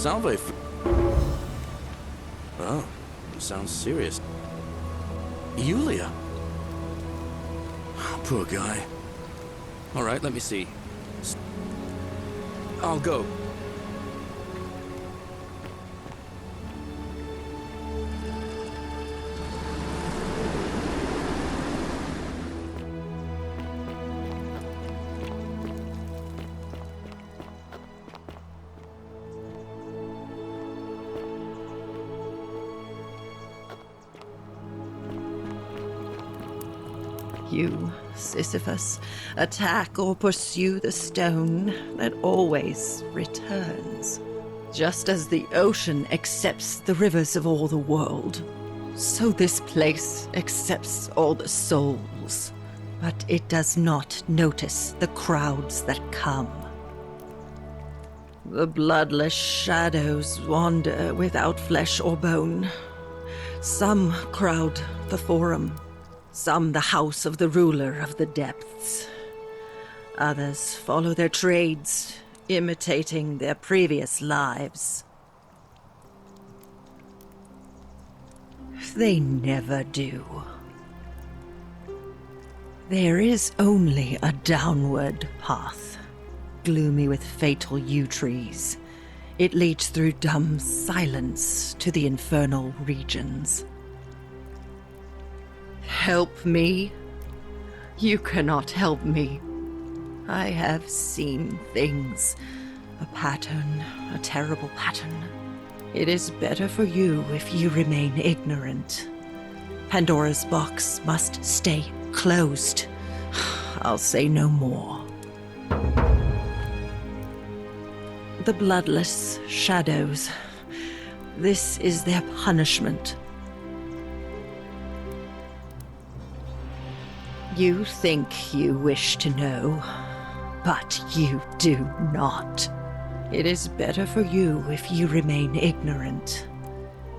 Salve. Oh, sounds serious. Yulia. Poor guy. All right, let me see. I'll go. You, Sisyphus, attack or pursue the stone that always returns. Just as the ocean accepts the rivers of all the world, so this place accepts all the souls. But it does not notice the crowds that come. The bloodless shadows wander without flesh or bone. Some crowd the forum, some the house of the ruler of the depths. Others follow their trades, imitating their previous lives. They never do. There is only a downward path, gloomy with fatal yew trees. It leads through dumb silence to the infernal regions. Help me? You cannot help me. I have seen things. A pattern, a terrible pattern. It is better for you if you remain ignorant. Pandora's box must stay closed. I'll say no more. The bloodless shadows. This is their punishment. You think you wish to know, but you do not. It is better for you if you remain ignorant.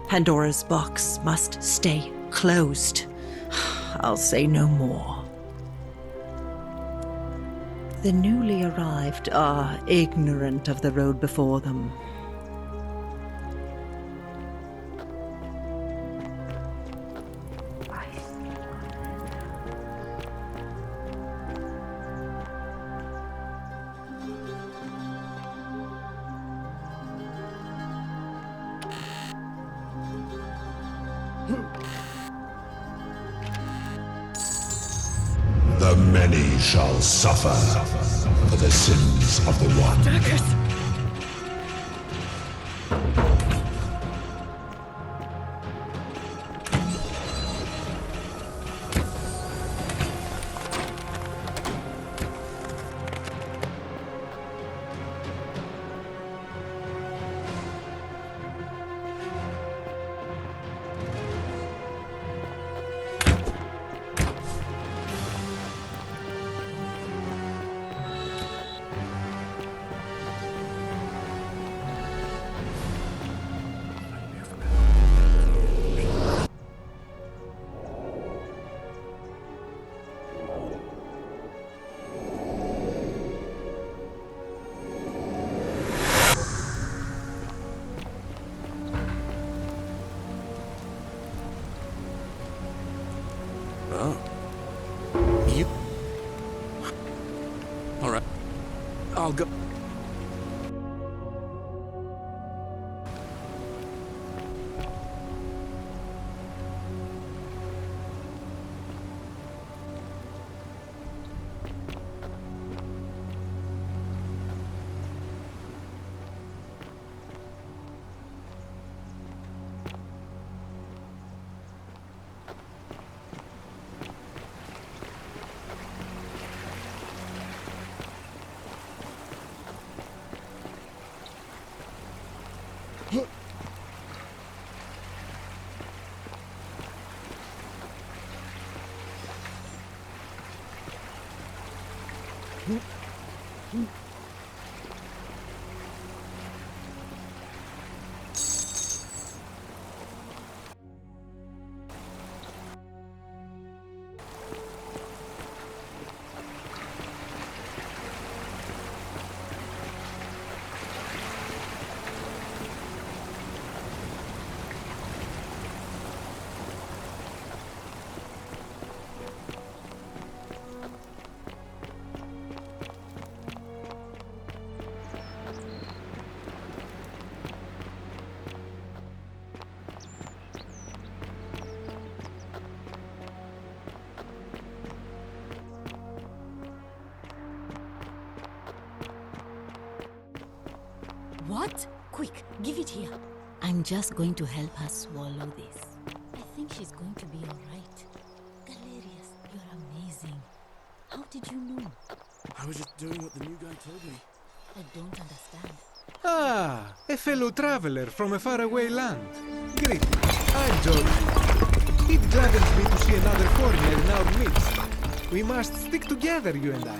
Pandora's box must stay closed. I'll say no more. The newly arrived are ignorant of the road before them. The many shall suffer for the sins of the one. Oh. You... All right. I'll go. What? Quick, give it here. I'm just going to help her swallow this. I think she's going to be alright. Galerius, you're amazing. How did you know? I was just doing what the new guy told me. I don't understand. Ah, a fellow traveler from a faraway land. Greetings, I'm Jordan. It gladdens me to see another foreigner in our midst. We must stick together, you and I.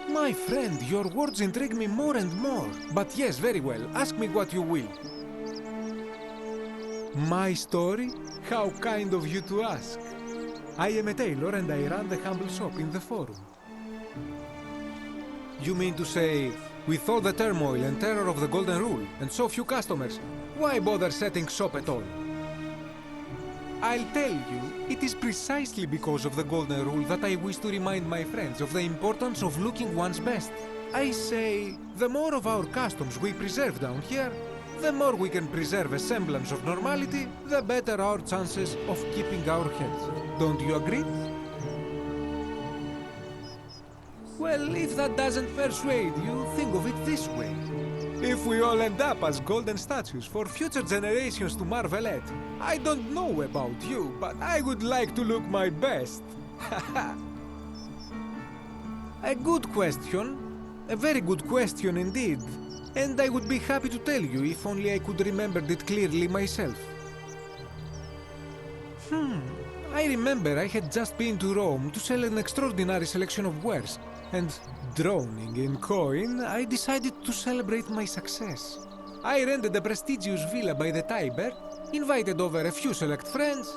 My friend, your words intrigue me more and more. But yes, very well, ask me what you will. My story? How kind of you to ask. I am a tailor and I run the humble shop in the forum. You mean to say, with all the turmoil and terror of the Golden Rule and so few customers, why bother setting shop at all? I'll tell you, it is precisely because of the Golden Rule that I wish to remind my friends of the importance of looking one's best. I say, the more of our customs we preserve down here, the more we can preserve a semblance of normality, the better our chances of keeping our heads. Don't you agree? Well, if that doesn't persuade you, think of it this way. If we all end up as golden statues for future generations to marvel at, I don't know about you, but I would like to look my best. A good question. A very good question indeed. And I would be happy to tell you if only I could remember it clearly myself. I remember I had just been to Rome to sell an extraordinary selection of wares, and drowning in coin, I decided to celebrate my success. I rented a prestigious villa by the Tiber, invited over a few select friends,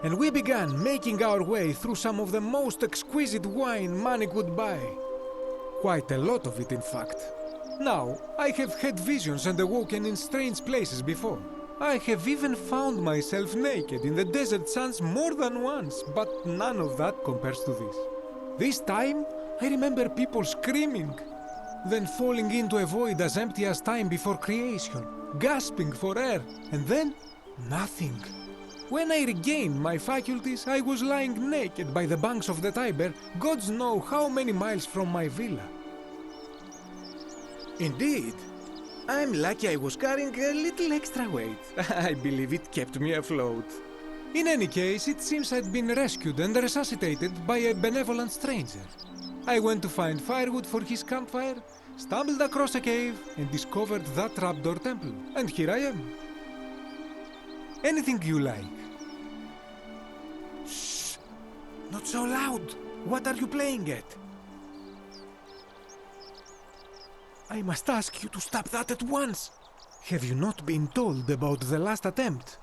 and we began making our way through some of the most exquisite wine money could buy. Quite a lot of it, in fact. Now, I have had visions and awoken in strange places before. I have even found myself naked in the desert sands more than once, but none of that compares to this. This time, I remember people screaming, then falling into a void as empty as time before creation, gasping for air, and then nothing. When I regained my faculties, I was lying naked by the banks of the Tiber, gods know how many miles from my villa. Indeed. I'm lucky I was carrying a little extra weight. I believe it kept me afloat. In any case, it seems I'd been rescued and resuscitated by a benevolent stranger. I went to find firewood for his campfire, stumbled across a cave, and discovered that trapdoor temple. And here I am. Anything you like. Shh! Not so loud! What are you playing at? I must ask you to stop that at once. Have you not been told about the last attempt?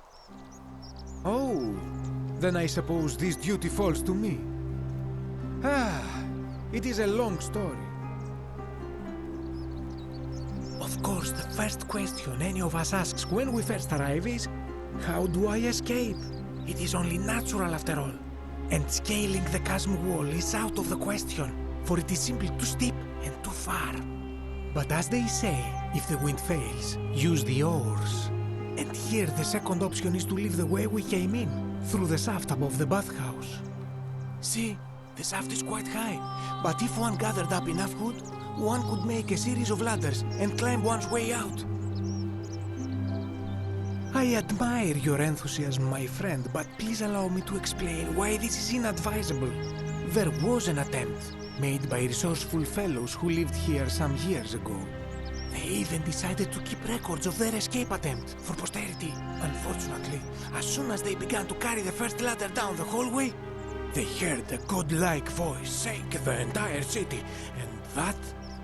Oh, then I suppose this duty falls to me. It is a long story. Of course, the first question any of us asks when we first arrive is, how do I escape? It is only natural after all. And scaling the chasm wall is out of the question, for it is simply too steep and too far. But as they say, if the wind fails, use the oars. And here the second option is to leave the way we came in, through the shaft above the bathhouse. See, the shaft is quite high, but if one gathered up enough wood, one could make a series of ladders and climb one's way out. I admire your enthusiasm, my friend, but please allow me to explain why this is inadvisable. There was an attempt, made by resourceful fellows who lived here some years ago. They even decided to keep records of their escape attempt for posterity. Unfortunately, as soon as they began to carry the first ladder down the hallway, they heard a godlike voice shake the entire city, and that,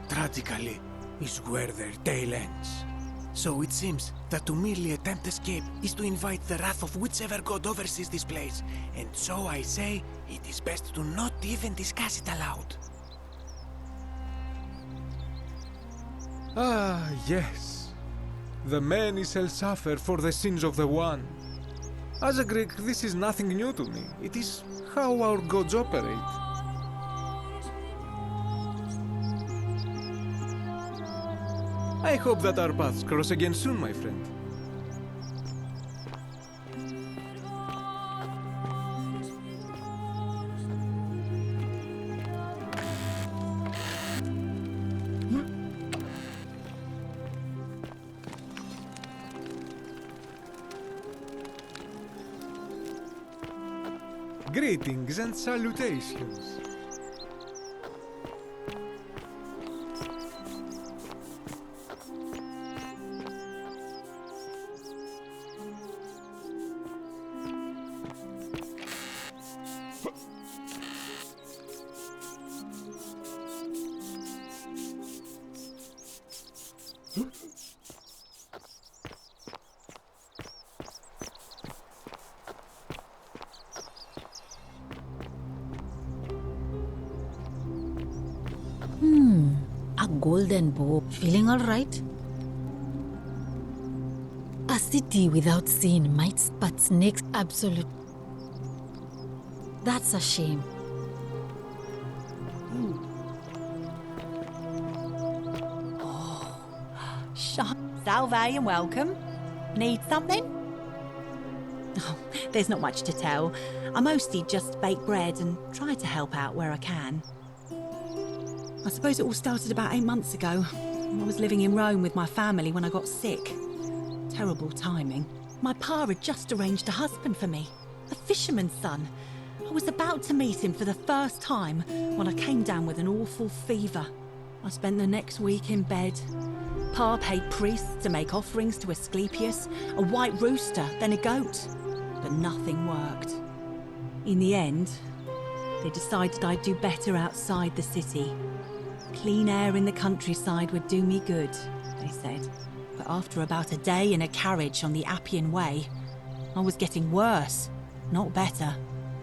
tragically, is where their tale ends. So it seems that to merely attempt escape is to invite the wrath of whichever god oversees this place, and so I say it is best to not even discuss it aloud. Ah, yes. The many shall suffer for the sins of the one. As a Greek, this is nothing new to me. It is how our gods operate. I hope that our paths cross again soon, my friend. Greetings and salutations. A golden bow. Feeling all right? A city without sin might, but snakes absolute. That's a shame. Salve and welcome. Need something? Oh, there's not much to tell. I mostly just bake bread and try to help out where I can. I suppose it all started about 8 months ago. I was living in Rome with my family when I got sick. Terrible timing. My pa had just arranged a husband for me, a fisherman's son. I was about to meet him for the first time when I came down with an awful fever. I spent the next week in bed. Pa paid priests to make offerings to Asclepius, a white rooster, then a goat. But nothing worked. In the end, they decided I'd do better outside the city. Clean air in the countryside would do me good, they said. But after about a day in a carriage on the Appian Way, I was getting worse, not better.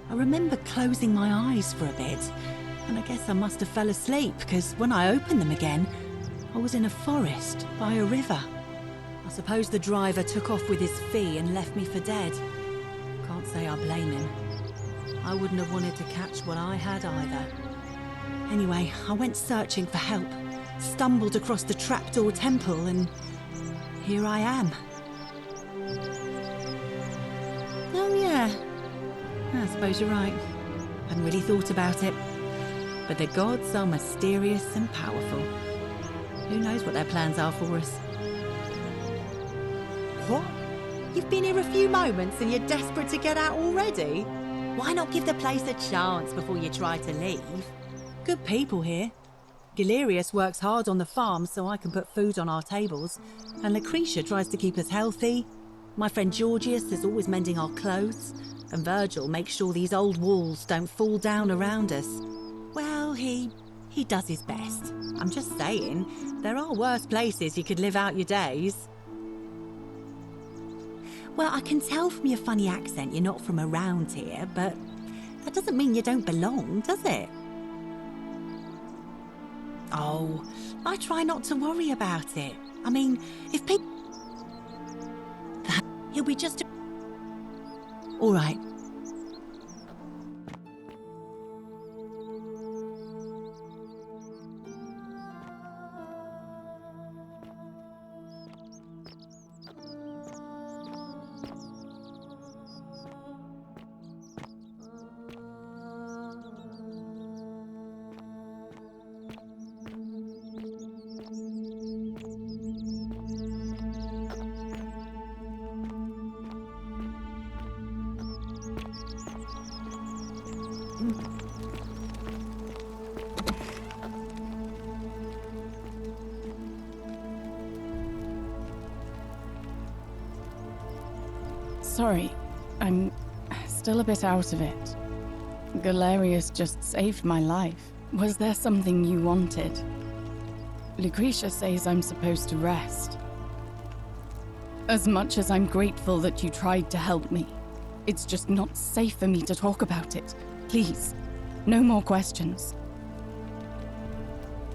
I remember closing my eyes for a bit, and I guess I must have fell asleep, because when I opened them again, I was in a forest by a river. I suppose the driver took off with his fee and left me for dead. Can't say I blame him. I wouldn't have wanted to catch what I had either. Anyway, I went searching for help, stumbled across the trapdoor temple, and here I am. Oh yeah, I suppose you're right. Hadn't really thought about it. But the gods are mysterious and powerful. Who knows what their plans are for us? What? You've been here a few moments and you're desperate to get out already? Why not give the place a chance before you try to leave? Good people here. Galerius works hard on the farm so I can put food on our tables, and Lucretia tries to keep us healthy. My friend Georgius is always mending our clothes, and Virgil makes sure these old walls don't fall down around us. Well, he does his best. I'm just saying, there are worse places you could live out your days. Well, I can tell from your funny accent you're not from around here, but that doesn't mean you don't belong, does it? Oh, I try not to worry about it. I mean, if people... He'll be just... All right. Sorry, I'm still a bit out of it. Galerius just saved my life. Was there something you wanted? Lucretia says I'm supposed to rest. As much as I'm grateful that you tried to help me, it's just not safe for me to talk about it. Please, no more questions.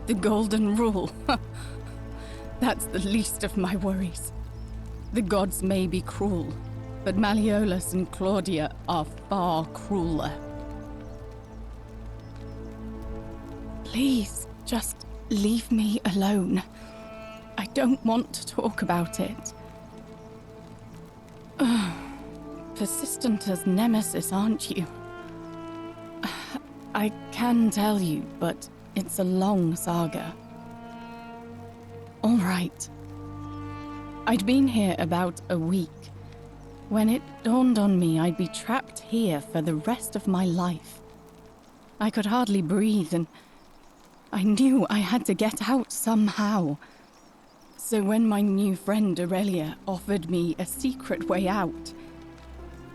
The golden rule. That's the least of my worries. The gods may be cruel, but Malleolus and Claudia are far crueler. Please, just leave me alone. I don't want to talk about it. Persistent as Nemesis, aren't you? I can tell you, but it's a long saga. All right. I'd been here about a week. when it dawned on me I'd be trapped here for the rest of my life. I could hardly breathe, and I knew I had to get out somehow. So when my new friend Aurelia offered me a secret way out,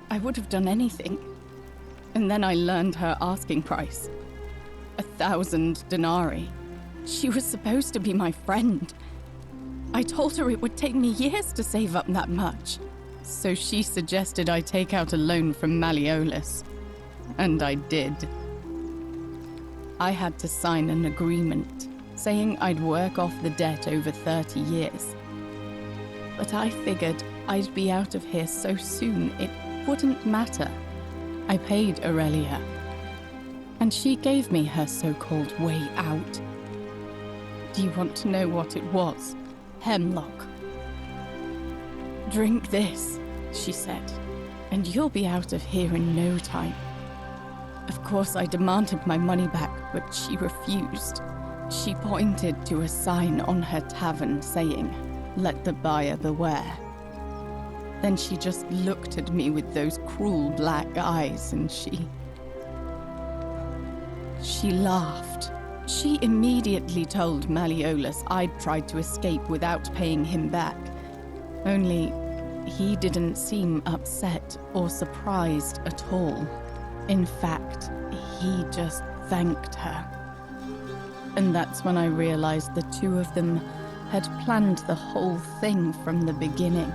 I would have done anything. And then I learned her asking price. 1,000 denarii. She was supposed to be my friend. I told her it would take me years to save up that much. So she suggested I take out a loan from Malleolus. And I did. I had to sign an agreement saying I'd work off the debt over 30 years. But I figured I'd be out of here so soon it wouldn't matter. I paid Aurelia, and she gave me her so-called way out. Do you want to know what it was? Hemlock. Drink this, she said, and you'll be out of here in no time. Of course, I demanded my money back, but she refused. She pointed to a sign on her tavern saying, "Let the buyer beware." Then she just looked at me with those cruel black eyes, and she laughed. She immediately told Malleolus I'd tried to escape without paying him back. Only he didn't seem upset or surprised at all. In fact, he just thanked her. And that's when I realized the two of them had planned the whole thing from the beginning.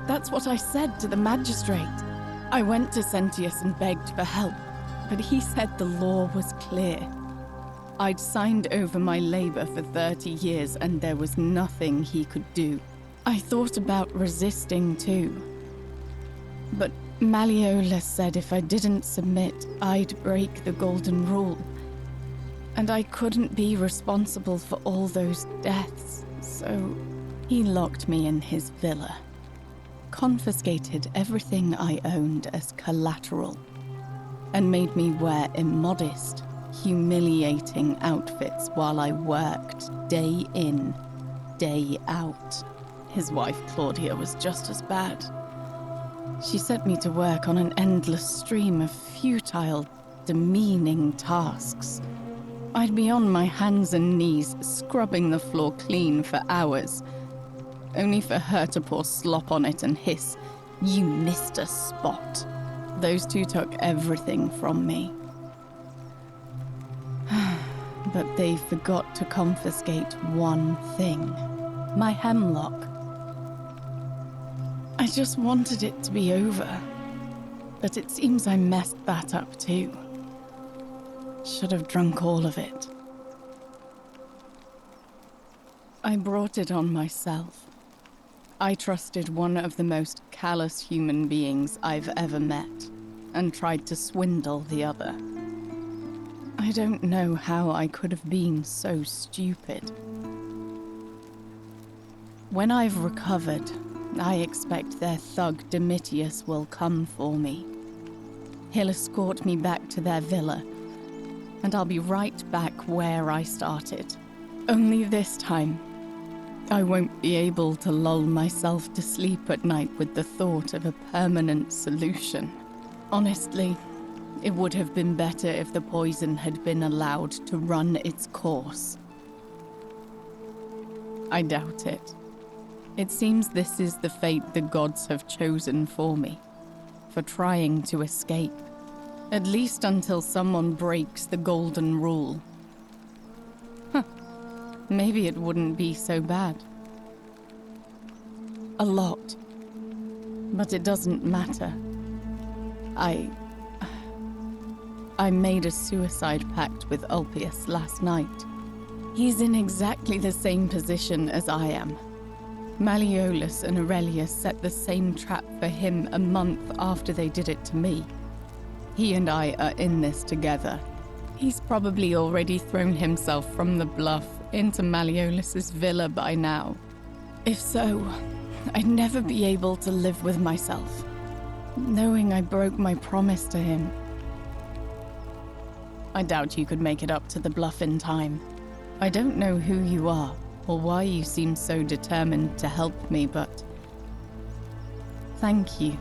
That's what I said to the magistrate. I went to Sentius and begged for help, but he said the law was clear. I'd signed over my labor for 30 years and there was nothing he could do. I thought about resisting too. But Malleolus said if I didn't submit, I'd break the golden rule. And I couldn't be responsible for all those deaths, so he locked me in his villa. Confiscated everything I owned as collateral, and made me wear immodest, humiliating outfits while I worked day in, day out. His wife Claudia was just as bad. She sent me to work on an endless stream of futile, demeaning tasks. I'd be on my hands and knees, scrubbing the floor clean for hours, only for her to pour slop on it and hiss, "You missed a spot." Those two took everything from me. But they forgot to confiscate one thing: my hemlock. I just wanted it to be over, but it seems I messed that up too. Should have drunk all of it. I brought it on myself. I trusted one of the most callous human beings I've ever met, and tried to swindle the other. I don't know how I could have been so stupid. When I've recovered, I expect their thug Domitius will come for me. He'll escort me back to their villa, and I'll be right back where I started. Only this time, I won't be able to lull myself to sleep at night with the thought of a permanent solution. Honestly, it would have been better if the poison had been allowed to run its course. I doubt it. It seems this is the fate the gods have chosen for me, for trying to escape, at least until someone breaks the golden rule. Maybe it wouldn't be so bad. A lot. But it doesn't matter. I made a suicide pact with Ulpius last night. He's in exactly the same position as I am. Malleolus and Aurelia set the same trap for him a month after they did it to me. He and I are in this together. He's probably already thrown himself from the bluff into Malleolus's villa by now. If so, I'd never be able to live with myself, knowing I broke my promise to him. I doubt you could make it up to the bluff in time. I don't know who you are, or why you seem so determined to help me, but Thank you.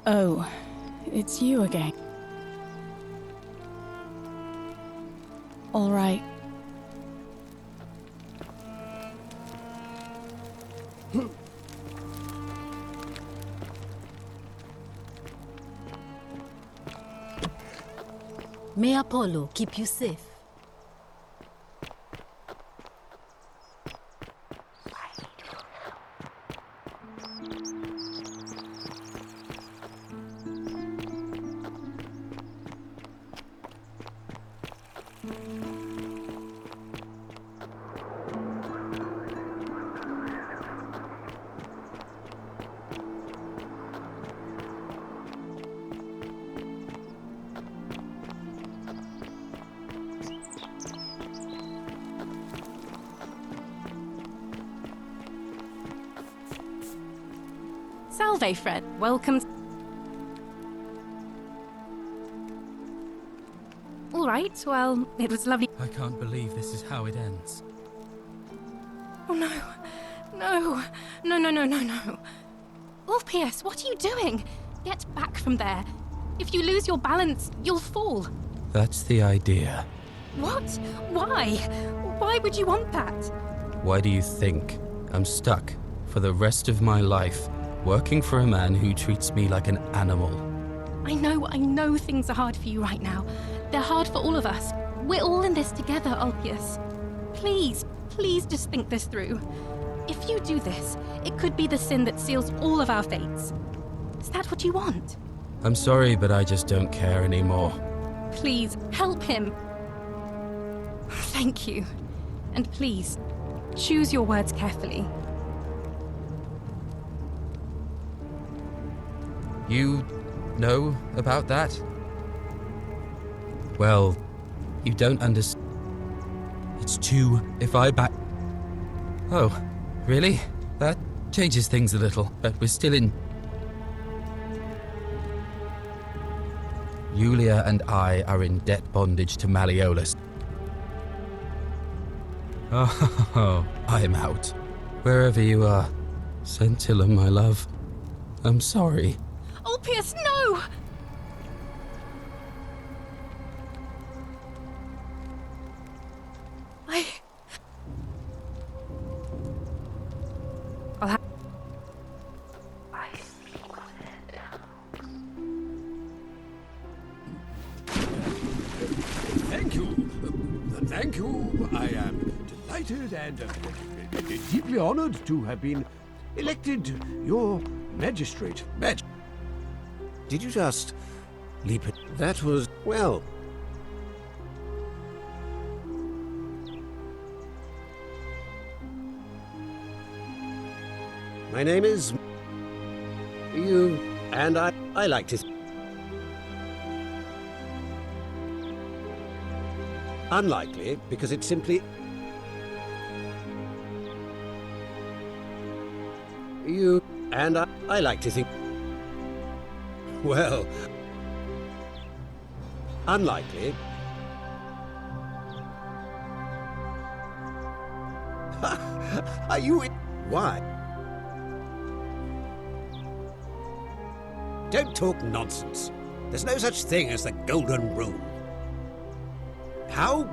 Oh, it's you again. All right. May Apollo keep you safe. Salve, Fred. Welcome. All right, well, it was lovely. I can't believe this is how it ends. Oh, no. No. No, no, no, no, no. Ulpius, what are you doing? Get back from there. If you lose your balance, you'll fall. That's the idea. What? Why? Why would you want that? Why do you think I'm stuck for the rest of my life working for a man who treats me like an animal? I know things are hard for you right now. They're hard for all of us. We're all in this together, Ulpius. Please, please just think this through. If you do this, it could be the sin that seals all of our fates. Is that what you want? I'm sorry, but I just don't care anymore. Please, help him. Thank you. And please, choose your words carefully. You know about that? Well, you don't understand. It's two if I back... Oh, really? That changes things a little, but we're still in... Yulia and I are in debt bondage to Malleolus. Oh, I'm out. Wherever you are. Scintilla, my love. I'm sorry. Ulpius, no! I'll have... Thank you. Thank you. I am delighted and deeply honored to have been elected your magistrate. Did you just leap it? That was, well... My name is... You... and I like to... Unlikely, because it's simply... You... and I like to think... Well... Unlikely. Are you in... Why? Don't talk nonsense. There's no such thing as the golden rule. How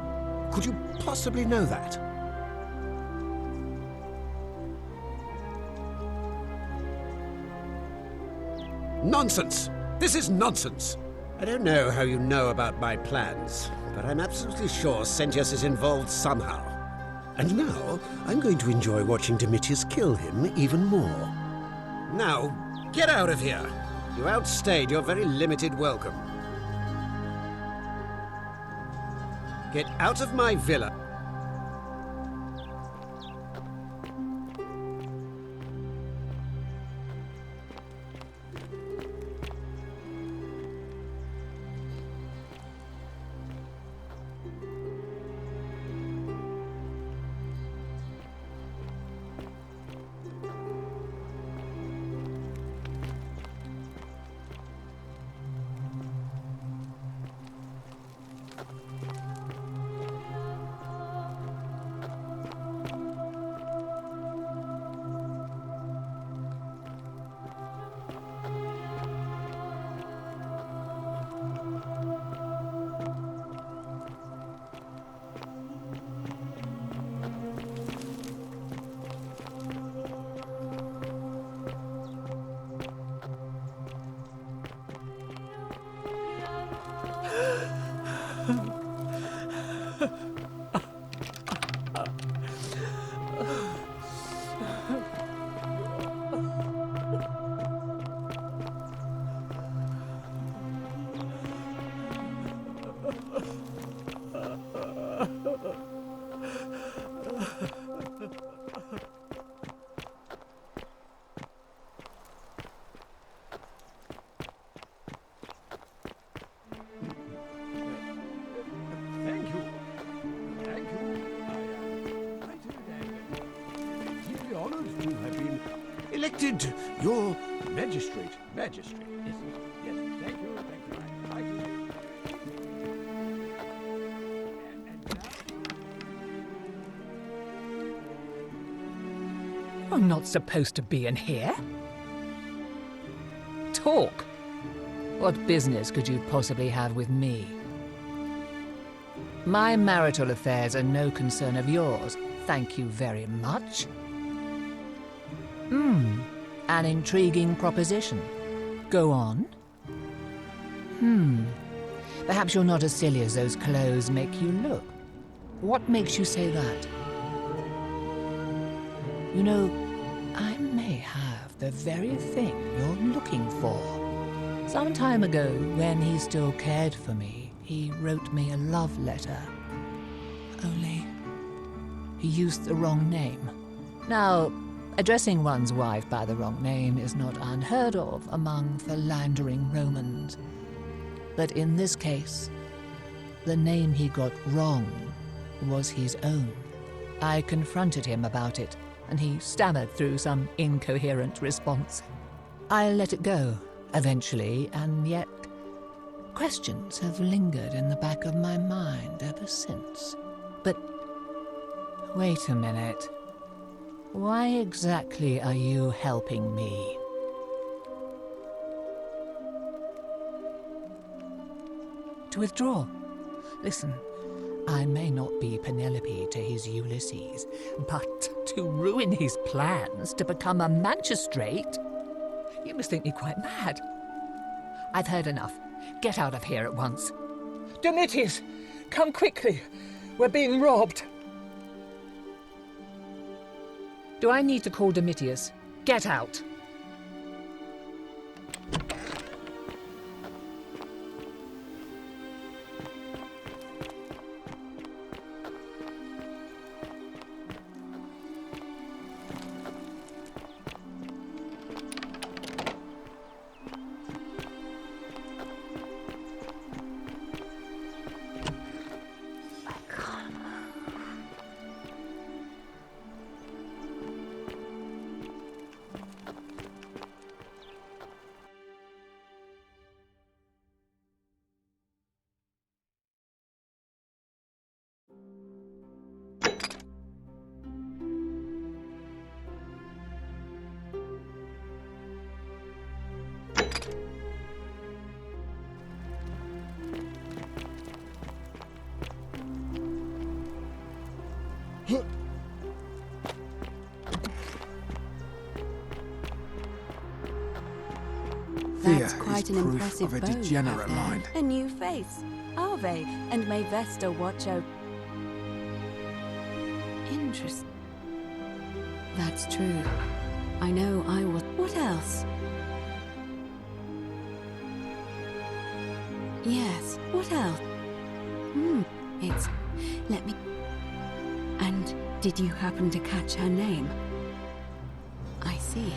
could you possibly know that? Nonsense! This is nonsense! I don't know how you know about my plans, but I'm absolutely sure Sentius is involved somehow. And now, I'm going to enjoy watching Domitius kill him even more. Now, get out of here! You outstayed your very limited welcome. Get out of my villa. selected your magistrate. Magistrate. Yes, yes. Thank you. I do. I'm not supposed to be in here. Talk. What business could you possibly have with me? My marital affairs are no concern of yours. Thank you very much. An intriguing proposition. Go on. Perhaps you're not as silly as those clothes make you look. What makes you say that? You know, I may have the very thing you're looking for. Some time ago, when he still cared for me, he wrote me a love letter. Only, he used the wrong name. Now, addressing one's wife by the wrong name is not unheard of among philandering Romans. But in this case, the name he got wrong was his own. I confronted him about it, and he stammered through some incoherent response. I let it go, eventually, and yet questions have lingered in the back of my mind ever since. But wait a minute. Why exactly are you helping me? To withdraw? Listen, I may not be Penelope to his Ulysses, but to ruin his plans to become a magistrate? You must think me quite mad. I've heard enough. Get out of here at once. Domitius, come quickly. We're being robbed. Do I need to call Domitius? Get out. That's quite an impressive of a bow, degenerate Ave. mind. A new face. Ave, and may Vesta watch over. Interesting. That's true. I know I was. What else? Yes, what else? It's. Let me. And did you happen to catch her name? I see.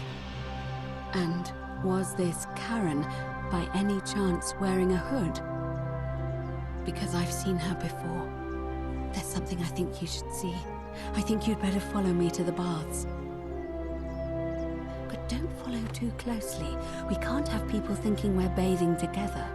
And was this Karen, by any chance, wearing a hood? Because I've seen her before. There's something I think you should see. I think you'd better follow me to the baths. But don't follow too closely. We can't have people thinking we're bathing together.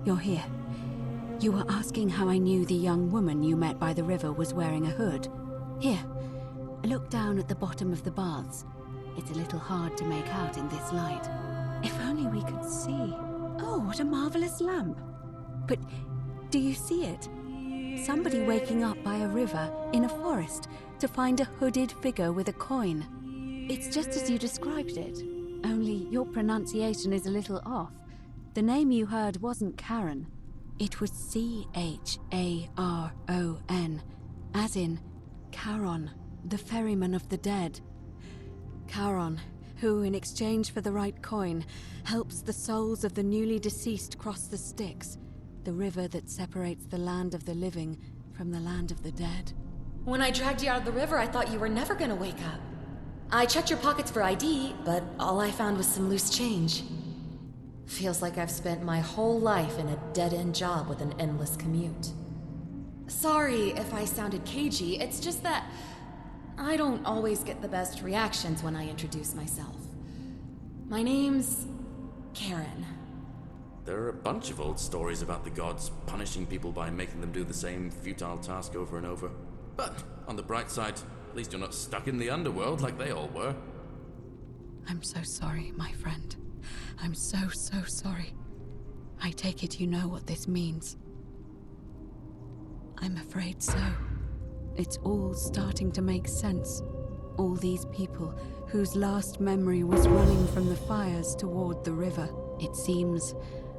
you're here. You were asking how I knew the young woman you met by the river was wearing a hood. Here, look down at the bottom of the baths. It's a little hard to make out in this light. If only we could see. Oh, what a marvelous lamp. But do you see it? Somebody waking up by a river in a forest to find a hooded figure with a coin. It's just as you described it, only your pronunciation is a little off. The name you heard wasn't Karen. It was C-H-A-R-O-N, as in Charon, the ferryman of the dead. Charon, who, in exchange for the right coin, helps the souls of the newly deceased cross the Styx, the river that separates the land of the living from the land of the dead. When I dragged you out of the river, I thought you were never gonna wake up. I checked your pockets for ID, but all I found was some loose change. Feels like I've spent my whole life in a dead-end job with an endless commute. Sorry if I sounded cagey, it's just that I don't always get the best reactions when I introduce myself. My name's Karen. There are a bunch of old stories about the gods punishing people by making them do the same futile task over and over. But on the bright side, at least you're not stuck in the underworld like they all were. I'm so sorry, my friend. I'm so sorry. I take it you know what this means. I'm afraid so. It's all starting to make sense. All these people whose last memory was running from the fires toward the river. It seems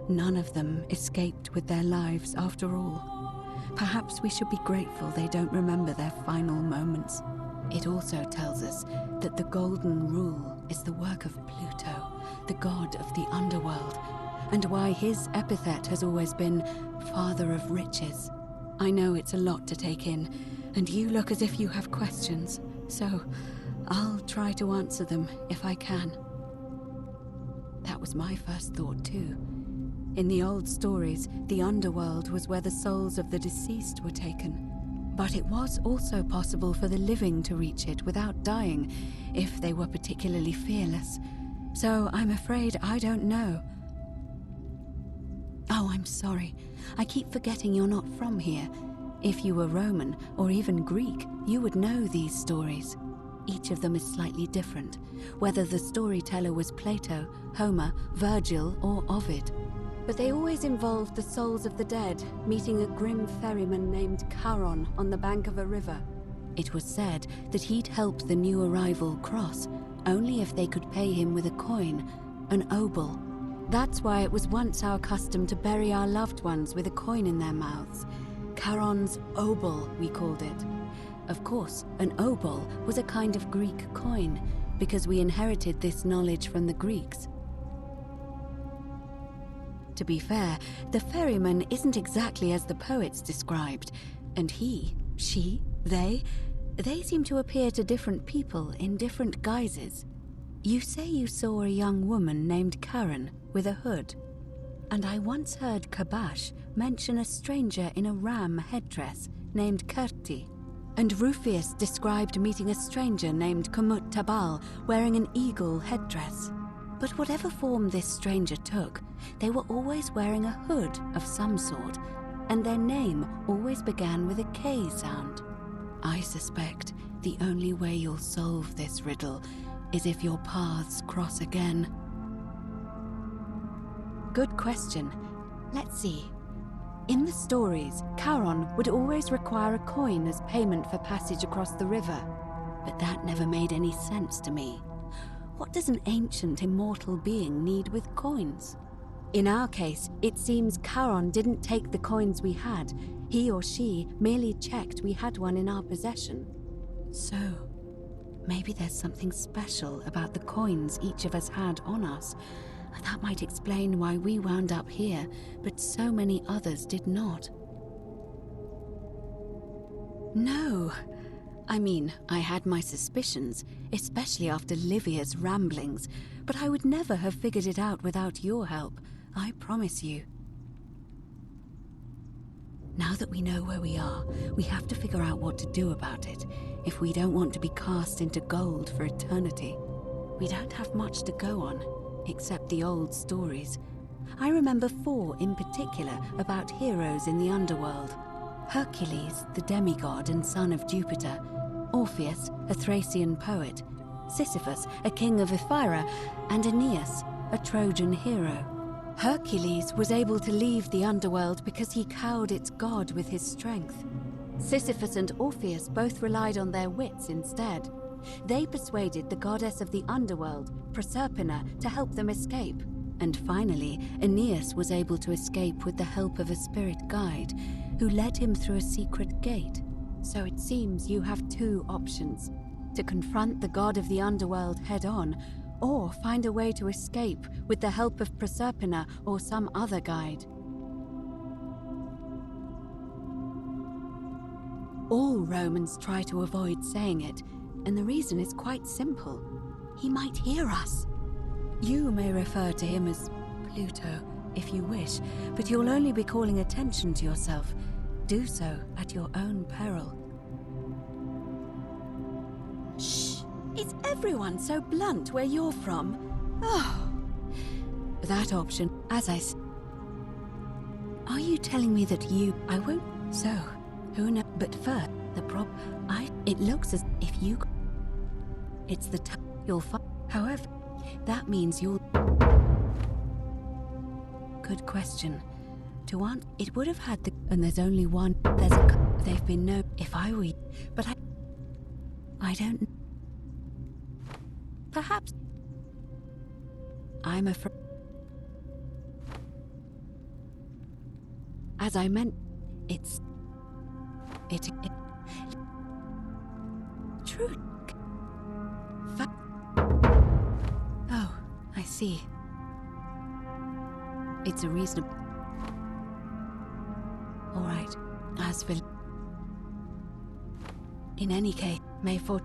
none of them escaped with their lives after all. Perhaps we should be grateful they don't remember their final moments. It also tells us that the Golden Rule is the work of Pluto, the god of the underworld, and why his epithet has always been Father of Riches. I know it's a lot to take in, and you look as if you have questions, so I'll try to answer them if I can. That was my first thought too. In the old stories, the underworld was where the souls of the deceased were taken. But it was also possible for the living to reach it without dying, if they were particularly fearless. So I'm afraid I don't know. Oh, I'm sorry. I keep forgetting you're not from here. If you were Roman, or even Greek, you would know these stories. Each of them is slightly different, whether the storyteller was Plato, Homer, Virgil, or Ovid. But they always involved the souls of the dead meeting a grim ferryman named Charon on the bank of a river. It was said that he'd help the new arrival cross, only if they could pay him with a coin, an obol. That's why it was once our custom to bury our loved ones with a coin in their mouths. Charon's obol, we called it. Of course, an obol was a kind of Greek coin, because we inherited this knowledge from the Greeks. To be fair, the ferryman isn't exactly as the poets described, and he, she, they seem to appear to different people in different guises. You say you saw a young woman named Karen with a hood, and I once heard Kabash mention a stranger in a ram headdress named Kerti, and Rufius described meeting a stranger named Kumut Tabal wearing an eagle headdress. But whatever form this stranger took, they were always wearing a hood of some sort, and their name always began with a K sound. I suspect the only way you'll solve this riddle is if your paths cross again. Good question. Let's see. In the stories, Charon would always require a coin as payment for passage across the river, but that never made any sense to me. What does an ancient immortal being need with coins? In our case, it seems Charon didn't take the coins we had. He or she merely checked we had one in our possession. So, maybe there's something special about the coins each of us had on us. That might explain why we wound up here, but so many others did not. No. I mean, I had my suspicions, especially after Livia's ramblings, but I would never have figured it out without your help, I promise you. Now that we know where we are, we have to figure out what to do about it, if we don't want to be cast into gold for eternity. We don't have much to go on, except the old stories. I remember 4 in particular about heroes in the underworld. Hercules, the demigod and son of Jupiter. Orpheus, a Thracian poet. Sisyphus, a king of Ephyra. And Aeneas, a Trojan hero. Hercules was able to leave the underworld because he cowed its god with his strength. Sisyphus and Orpheus both relied on their wits instead. They persuaded the goddess of the underworld, Proserpina, to help them escape. And finally, Aeneas was able to escape with the help of a spirit guide, who led him through a secret gate. So it seems you have 2 options: to confront the god of the underworld head-on, or find a way to escape with the help of Proserpina or some other guide. All Romans try to avoid saying it, and the reason is quite simple. He might hear us. You may refer to him as Pluto, if you wish, but you'll only be calling attention to yourself. Do so at your own peril. Shh! Is everyone so blunt where you're from? Oh! That option, as I Are you telling me that I won't? So, who knows? But first, it looks as if you... It's the time you'll find. However, that means you'll... Good question. To answer, it would have had the... And there's only one. They've been no... If I were... But I don't... Perhaps... I'm afraid... As I meant... It's... It... True. Oh, I see. It's a reasonable... All right. As for... In any case, may for...